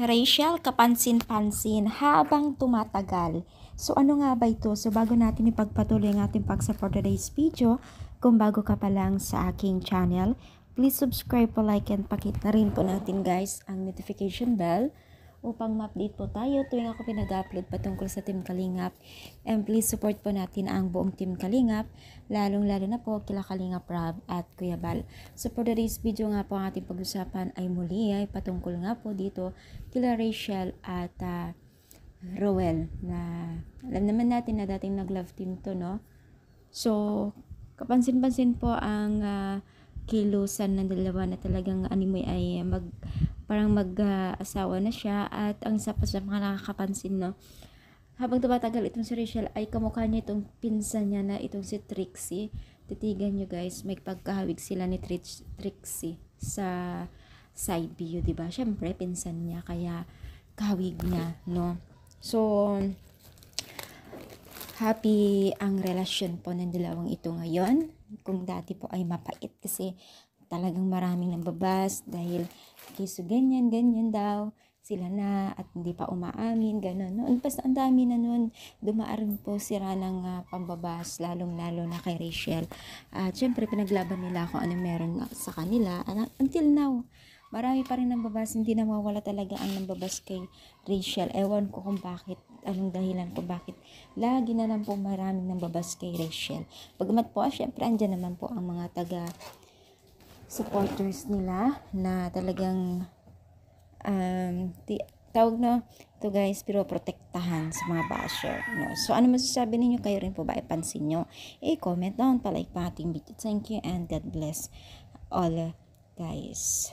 Rachel, kapansin-pansin habang tumatagal. So ano nga ba ito? So bago natin ipagpatuloy ang ating pag-support today's video, kung bago ka pa lang sa aking channel, please subscribe po, like, and pakit na rin po natin guys ang notification bell upang ma-update po tayo tuwing ako pinag-upload patungkol sa Team Kalingap. And please support po natin ang buong Team Kalingap, lalong-lalo na po kila Kalingap Rob at Kuya Bal. So for today's video nga po ang ating pag-usapan ay muli ay patungkol nga po dito kila Rachel at Roel, na alam naman natin na dating nag-love team to, no? So kapansin-pansin po ang kilusan ng dalawa na talagang anime ay parang mag-asawa na siya. At ang isa pa sa mga nakakapansin, no, habang tumatagal itong si Rachel ay kamukha niya itong pinsan niya na itong si Trixie. Titigan nyo guys, may pagkahawig sila ni Trixie sa side view, diba? Syempre pinsan niya, kaya kahawig niya, no? So happy ang relasyon po ng dalawang ito ngayon. Kung dati po ay mapait kasi talagang maraming nambabas dahil kiso ganyan daw sila na at hindi pa umaamin, gano'n. Noon pas ang dami na noon, dumaarin po sira ng pambabas, lalong-lalo na kay Rachel. At syempre pinaglaban nila kung ano meron sa kanila. Until now, marami pa rin nambabas, hindi nawawala talaga ang nambabas kay Rachel. Ewan ko kung bakit, anong dahilan kung bakit lagi na lang po maraming nambabas kay Rachel. Bagamat po, syempre andyan naman po ang mga supporters nila na talagang tawag na ito guys, pero protektahan sa mga basher, no? So ano masasabi ninyo? Kayo rin po ba ipansin nyo? I-comment down, palike pa ating video. Thank you and God bless all guys.